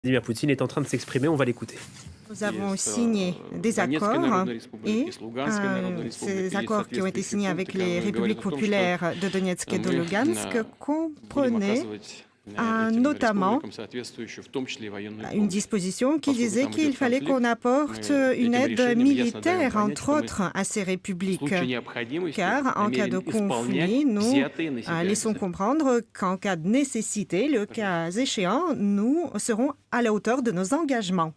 Vladimir Poutine est en train de s'exprimer, on va l'écouter. Nous avons signé des accords et ces accords qui ont été signés avec les républiques populaires de Donetsk et de Lugansk comprenaient notamment une disposition qui disait qu'il fallait qu'on apporte une aide militaire, entre autres, à ces républiques. Car en cas de conflit, nous laissons comprendre qu'en cas de nécessité, le cas échéant, nous serons à la hauteur de nos engagements.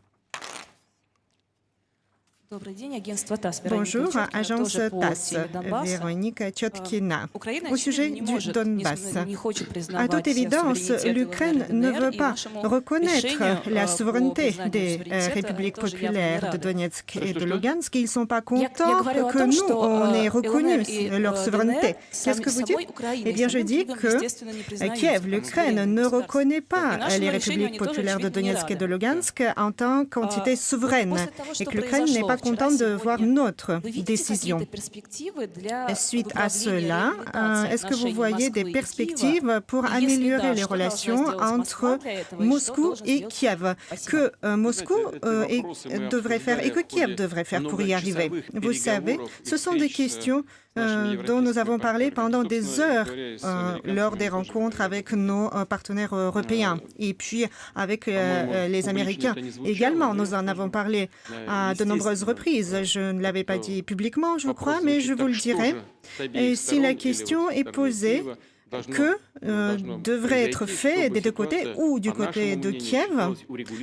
Bonjour, agence TASS, Véronique Tchotkina. Au sujet du Donbass, à toute évidence, l'Ukraine ne veut pas reconnaître la souveraineté des républiques populaires de Donetsk et de Lugansk. Ils ne sont pas contents que nous, on ait reconnu leur souveraineté. Qu'est-ce que vous dites? Eh bien, je dis que Kiev, l'Ukraine, ne reconnaît pas les républiques populaires de Donetsk et de Lugansk en tant qu'entité souveraine et que l'Ukraine n'est pas contente de voir notre décision. Suite à cela, est-ce que vous voyez des perspectives pour améliorer les relations entre Moscou et Kiev? Que Moscou devrait faire et que Kiev devrait faire pour y arriver? Vous savez, ce sont des questions dont nous avons parlé pendant des heures lors des rencontres avec nos partenaires européens et puis avec les Américains également. Nous en avons parlé à de nombreuses reprises. Je ne l'avais pas dit publiquement, je crois, mais je vous le dirai. Et si la question est posée, que devrait être fait des deux côtés ou du côté de Kiev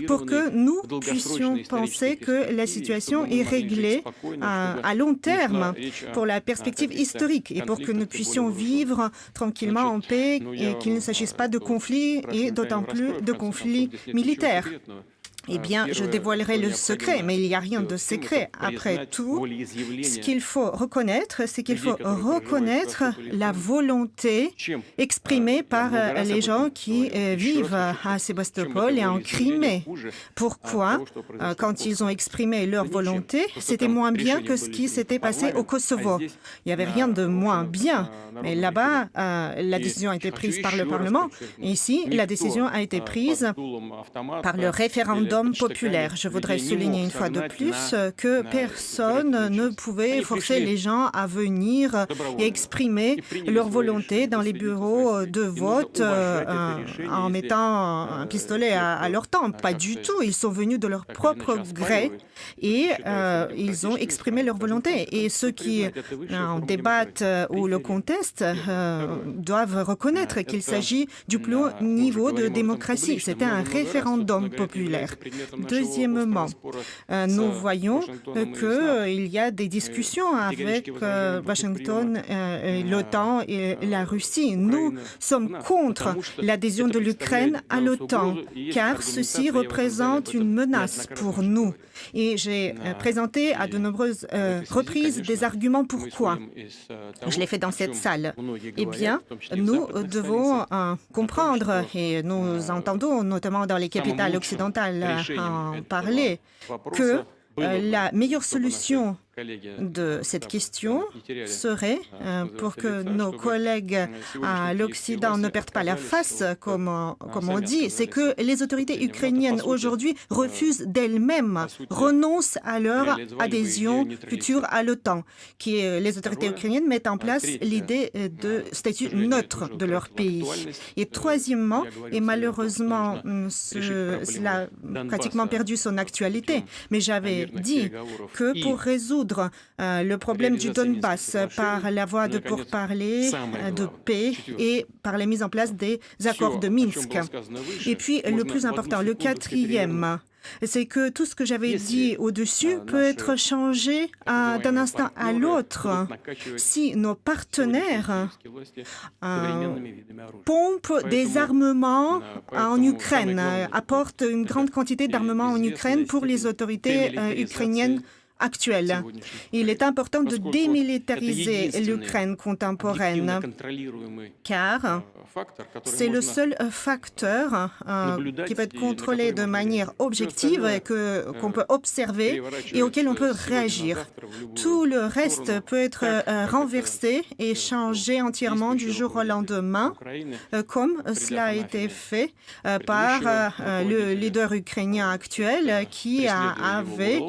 pour que nous puissions penser que la situation est réglée à long terme pour la perspective historique et pour que nous puissions vivre tranquillement en paix et qu'il ne s'agisse pas de conflits et d'autant plus de conflits militaires. Eh bien, je dévoilerai le secret, mais il n'y a rien de secret. Après tout, ce qu'il faut reconnaître, c'est qu'il faut reconnaître la volonté exprimée par les gens qui vivent à Sébastopol et en Crimée. Pourquoi, quand ils ont exprimé leur volonté, c'était moins bien que ce qui s'était passé au Kosovo? Il n'y avait rien de moins bien. Mais là-bas, la décision a été prise par le Parlement. Ici, la décision a été prise par le référendum populaire. Je voudrais souligner une fois de plus que personne ne pouvait forcer les gens à venir et exprimer leur volonté dans les bureaux de vote en mettant un pistolet à leur tempe. Pas du tout. Ils sont venus de leur propre gré et ils ont exprimé leur volonté. Et ceux qui en débattent ou le contestent doivent reconnaître qu'il s'agit du plus haut niveau de démocratie. C'était un référendum populaire. Deuxièmement, nous voyons qu'il y a des discussions avec Washington, l'OTAN et la Russie. Nous sommes contre l'adhésion de l'Ukraine à l'OTAN, car ceci représente une menace pour nous. Et j'ai présenté à de nombreuses reprises des arguments pourquoi. Je l'ai fait dans cette salle. Eh bien, nous devons comprendre, et nous entendons notamment dans les capitales occidentales en parler, que la meilleure solution de cette question serait, pour que nos collègues à l'Occident ne perdent pas la face, comme on dit, c'est que les autorités ukrainiennes aujourd'hui refusent d'elles-mêmes, renoncent à leur adhésion future à l'OTAN, les autorités ukrainiennes mettent en place l'idée de statut neutre de leur pays. Et troisièmement, et malheureusement, cela a pratiquement perdu son actualité, mais j'avais dit que pour résoudre le problème du Donbass par la voie de pourparlers, de paix et par la mise en place des accords de Minsk. Et puis, le plus important, le quatrième, c'est que tout ce que j'avais dit au-dessus peut être changé d'un instant à l'autre si nos partenaires pompent des armements en Ukraine, apportent une grande quantité d'armements en Ukraine pour les autorités ukrainiennes actuelle. Il est important de démilitariser l'Ukraine contemporaine, car c'est le seul facteur qui peut être contrôlé de manière objective et qu'on peut observer et auquel on peut réagir. Tout le reste peut être renversé et changé entièrement du jour au lendemain, comme cela a été fait par le leader ukrainien actuel qui avait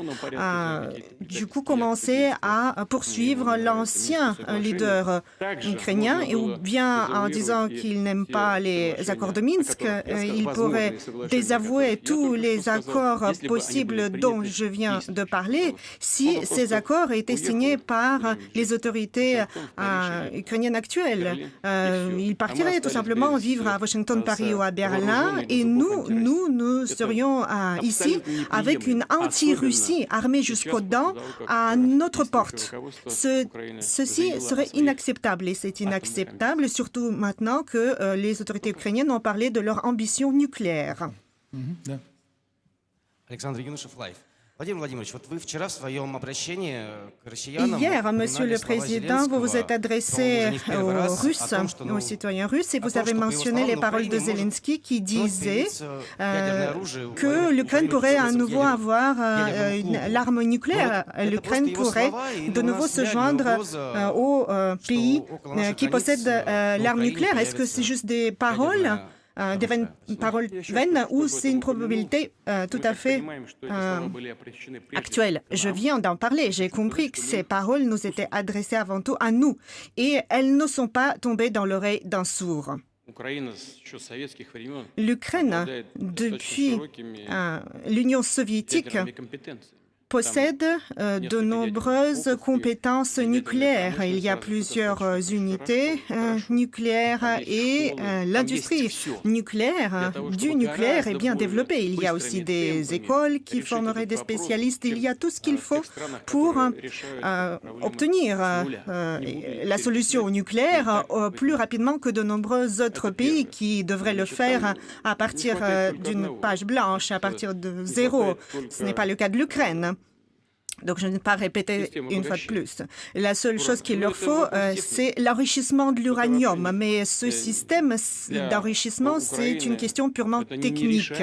du coup commencé à poursuivre l'ancien leader ukrainien, ou bien en disant qu'il n'aime pas les accords de Minsk, il pourrait désavouer tous les accords possibles dont je viens de parler si ces accords étaient signés par les autorités ukrainiennes actuelles. Il partirait tout simplement vivre à Washington, Paris ou à Berlin, et nous serions ici avec une anti-Russie armée jusqu'aux dents à notre porte. Ceci serait inacceptable, et c'est inacceptable surtout maintenant que les autorités ukrainiennes ont parlé de leur ambition nucléaire. Hier, Monsieur le Président, vous vous êtes adressé aux Russes, aux citoyens russes, et vous avez mentionné les paroles de Zelensky qui disait que l'Ukraine pourrait à nouveau avoir l'arme nucléaire. L'Ukraine pourrait de nouveau se joindre aux pays qui possèdent l'arme nucléaire. Est-ce que c'est juste des paroles paroles vaines, ou c'est une probabilité tout à fait actuelle? Je viens d'en parler. J'ai compris que ces paroles nous étaient adressées avant tout à nous, et elles ne sont pas tombées dans l'oreille d'un sourd. L'Ukraine, depuis l'Union soviétique, possède de nombreuses compétences nucléaires. Il y a plusieurs unités nucléaires et l'industrie nucléaire du nucléaire est bien développée. Il y a aussi des écoles qui formeraient des spécialistes. Il y a tout ce qu'il faut pour obtenir la solution au nucléaire plus rapidement que de nombreux autres pays qui devraient le faire à partir d'une page blanche, à partir de zéro. Ce n'est pas le cas de l'Ukraine. Donc, je ne vais pas répéter une fois de plus. La seule chose qu'il leur faut, c'est l'enrichissement de l'uranium. Mais ce système d'enrichissement, c'est une question purement technique.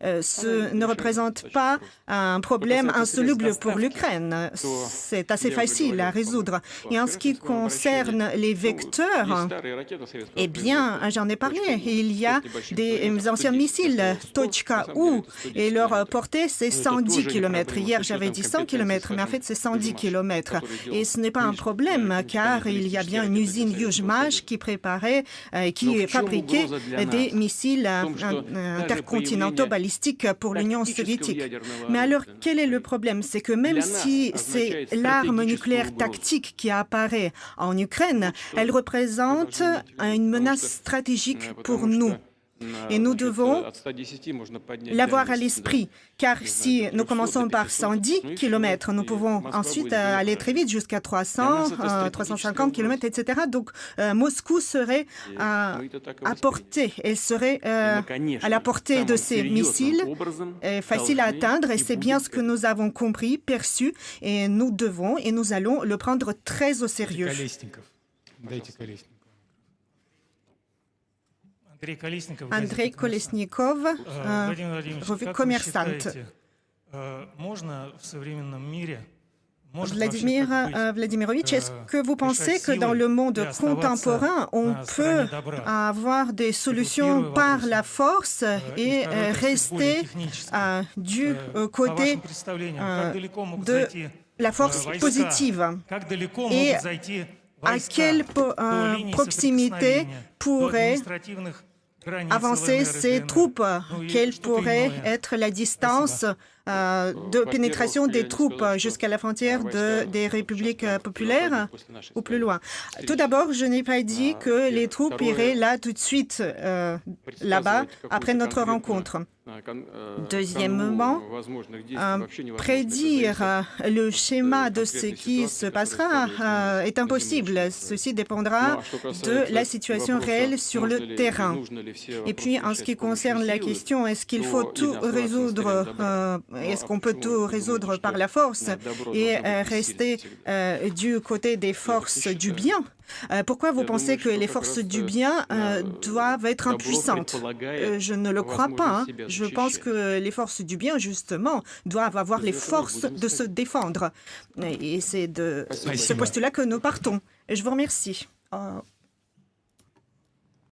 Ce ne représente pas un problème insoluble pour l'Ukraine. C'est assez facile à résoudre. Et en ce qui concerne les vecteurs, eh bien, j'en ai parlé. Il y a des anciens missiles Tochka-U et leur portée, c'est 110 km. Hier, j'avais dit 100 km, mais en fait, c'est 110 km. Et ce n'est pas un problème, car il y a bien une usine Yuzhmash qui préparait, qui fabriquait des missiles intercontinentaux balistiques pour l'Union soviétique. Mais alors, quel est le problème? C'est que même si c'est l'arme nucléaire tactique qui apparaît en Ukraine, elle représente une menace stratégique pour nous. Et nous devons l'avoir à l'esprit, car si nous commençons par 110 km, nous pouvons ensuite aller très vite jusqu'à 300, 350 km, etc. Donc, Moscou serait à portée, elle serait à la portée de ces missiles, facile à atteindre, et c'est bien ce que nous avons compris, perçu, et nous devons et nous allons le prendre très au sérieux. Andrei Kolesnikov, revue commerçante. Vladimir Vladimirovitch, est-ce que vous pensez que dans le monde contemporain, on peut avoir des solutions par la force et rester du côté de la force positive? Et à quelle proximité pourraient avancer ces troupes? Quelle pourrait être la distance de pénétration des troupes jusqu'à la frontière des républiques populaires ou plus loin? Tout d'abord, je n'ai pas dit que les troupes iraient là tout de suite, là-bas, après notre rencontre. Deuxièmement, prédire le schéma de ce qui se passera est impossible. Ceci dépendra de la situation réelle sur le terrain. Et puis, en ce qui concerne la question, est-ce qu'il faut tout résoudre, est-ce qu'on peut tout résoudre par la force et rester du côté des forces du bien? Pourquoi vous pensez que les forces du bien doivent être impuissantes? Je ne le crois pas. Je pense que les forces du bien, justement, doivent avoir les forces de se défendre. Et c'est de ce postulat que nous partons. Je vous remercie.